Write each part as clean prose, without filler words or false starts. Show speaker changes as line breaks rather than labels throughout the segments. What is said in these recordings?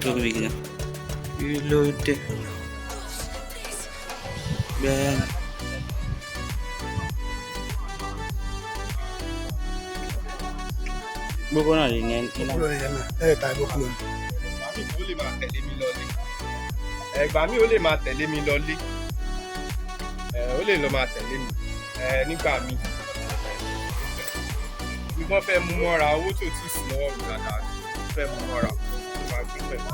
Look at you load Ben gbogbo náà lè ní ẹni náà.
ẹ̀ka ìbùkún lọ. ẹ̀gbà mi ò lè máa tẹ̀lé mi lọlé ó lè lọ máa tẹ̀lé mi nígbà mi bí wọ́n fẹ́ mú mọ́ra owó tó ti sí lọ́wọ́ mi dáadáa fẹ́ mú mọ́ra tó máa gbé pẹ̀lú.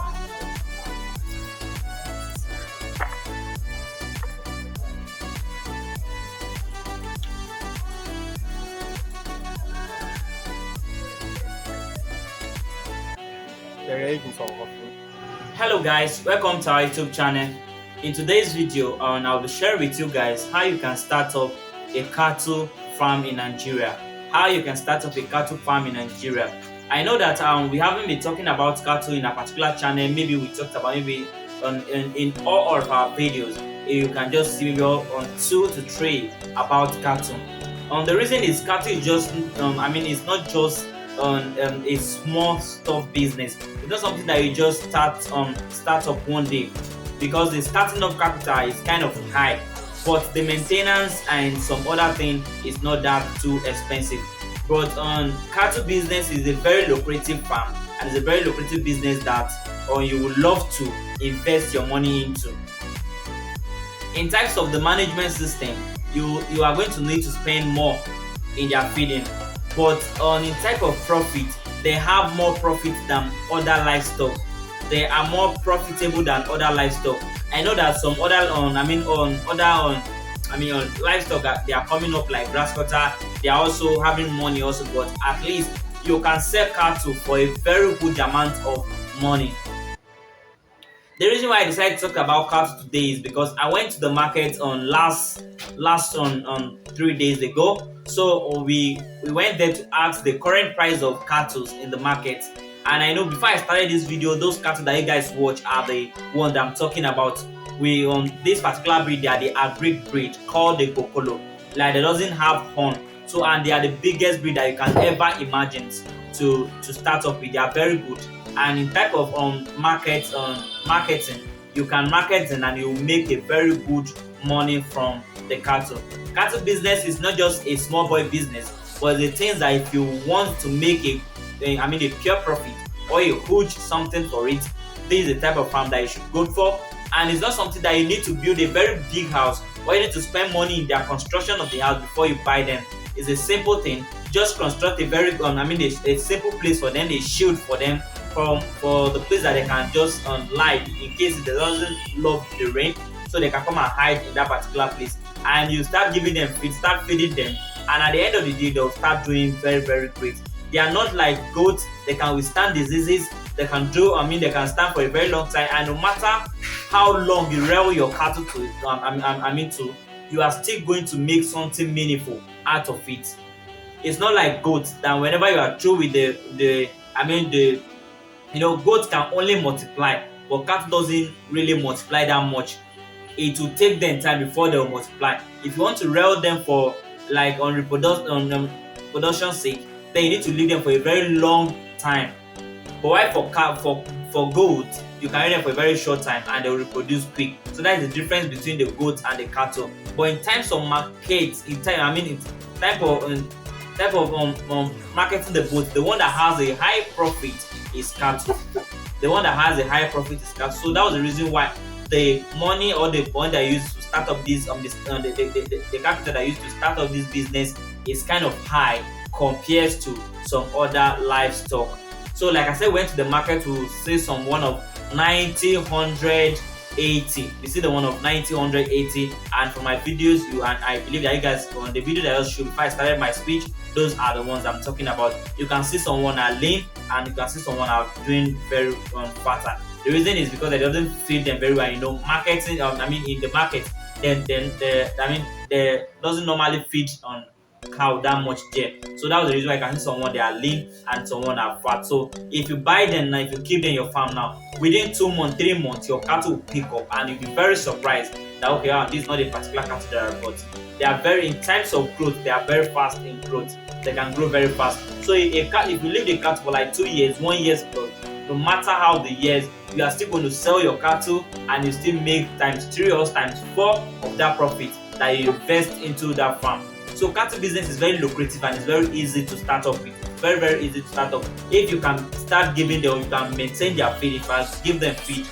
Hello guys, welcome to our YouTube channel. In today's video, I'll be sharing with you guys how you can start up a cattle farm in Nigeria. How you can start up a cattle farm in Nigeria. I know that we haven't been talking about cattle in a particular channel. Maybe we talked about maybe in all of our videos. You can just see maybe on 2 to 3 about cattle. The reason is cattle is just it's not just a small stuff business. It's not something that you just start up one day, because the starting up capital is kind of high, but the maintenance and some other thing is not that too expensive. But cattle business is a very lucrative farm, and it's a very lucrative business that you would love to invest your money into. In terms of the management system, you are going to need to spend more in their feeding, but on in type of profit, they have more profit than other livestock. They are more profitable than other livestock. I know that some other on livestock that they are coming up like grass cutter, they are also having money also, but at least you can sell cattle for a very good amount of money. The reason why I decided to talk about cattle today is because I went to the market on last on 3 days ago. So we went there to ask the current price of cattle in the market. And I know before I started this video, those cattle that you guys watch are the one that I'm talking about. We on this particular breed, they are the agric breed called the Kokolo. Like they doesn't have horn. So and they are the biggest breed that you can ever imagine to start up with. They are very good. And in type of marketing, you can market them and you will make a very good money from the cattle. Cattle business is not just a small boy business, but the things that if you want to make a pure profit or a huge something for it, this is the type of farm that you should go for. And it's not something that you need to build a very big house or you need to spend money in their construction of the house before you buy them. It's a simple thing. Just construct a very a simple place for them, a shield for them for the place that they can just lie in case it doesn't love the rain, so they can come and hide in that particular place. And you start giving them feed, start feeding them, and at the end of the day they'll start doing very very great. They are not like goats. They can withstand diseases. They can they can stand for a very long time, and no matter how long you rear your cattle to you are still going to make something meaningful out of it. It's not like goats that whenever you are through with the goats can only multiply, but cattle doesn't really multiply that much. It will take them time before they will multiply. If you want to rear them for like on reproduction production sake, then you need to leave them for a very long time. But why for goats, you can rear them for a very short time and they will reproduce quick. So that is the difference between the goats and the cattle. But in terms of market, in type of marketing the boat, the one that has a high profit is cattle. The one that has a higher profit is cattle. So that was the reason why the money or the point that I used to start up the capital that I used to start up this business is kind of high compared to some other livestock. So like I said, we went to the market to see some one of 90, 100, 80. You see the one of 90, 100, 80. And for my videos, I believe that you guys on the video that I just showed before I started my speech, those are the ones I'm talking about. You can see someone are lean and you can see someone are doing very fatter. The reason is because it doesn't feed them very well. Marketing. In the market, they doesn't normally feed on cow that much there. So that was the reason why I can see someone they are lean and someone are fat. So if you buy them now, if you keep them in your farm now, within 2 months, 3 months, your cattle will pick up and you'll be very surprised that okay, this is not a particular cattle that I bought. They are very in terms of growth, they are very fast in growth. They can grow very fast. So if you leave the cattle for like 2 years, 1 year plus, no matter how the years, you are still going to sell your cattle and you still make times 3 or times 4 of that profit that you invest into that farm. So cattle business is very lucrative and it's very easy to start up with. Very, very easy to start up. If you can start giving them, you can maintain their feed. If you give them feed,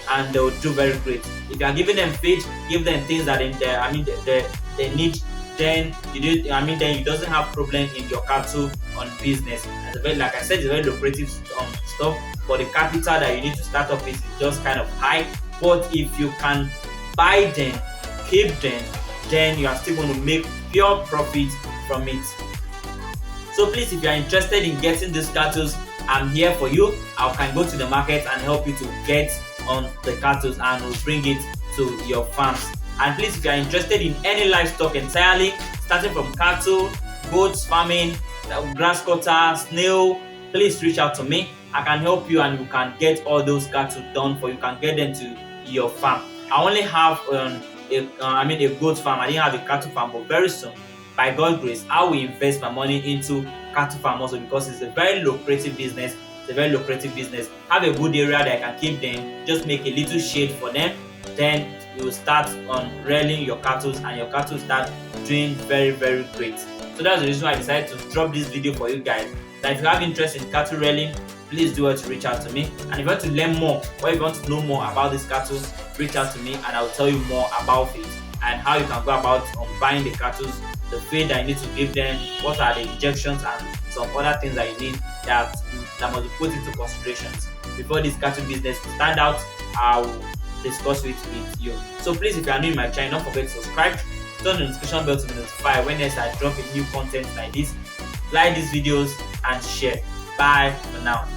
and they will do very great. If you are giving them feed, give them things that they need. Then then you doesn't have problem in your cattle on business. And like I said, it's very lucrative stuff. But the capital that you need to start up with is just kind of high. But if you can buy them, keep them, then you are still going to make pure profit from it. So please, if you are interested in getting these cattle, I'm here for you. I can go to the market and help you to get on the cattle and will bring it to your farms. And please, if you are interested in any livestock entirely, starting from cattle, goats, farming, grass cutter, snail, please reach out to me. I can help you and you can get all those cattle done for you. You can get them to your farm. I only have a goat farm. I didn't have a cattle farm, but very soon, by God's grace, I will invest my money into cattle farm also because it's a very lucrative business. It's a very lucrative business. Have a good area that I can keep them. Just make a little shade for them. Then you will start on rearing your cattle and your cattle start doing very, very great. So that's the reason why I decided to drop this video for you guys. That if you have interest in cattle rearing, please do it to reach out to me. And if you want to learn more or if you want to know more about this cattle, reach out to me and I'll tell you more about it and how you can go about buying the cattle, the feed that you need to give them, what are the injections and some other things that you need that must be put into considerations before this cattle business will stand out. I will discuss it with you. So please, if you are new in my channel, don't forget to subscribe, turn the notification bell to be notified when next I drop a new content like this. Like these videos and share. Bye for now.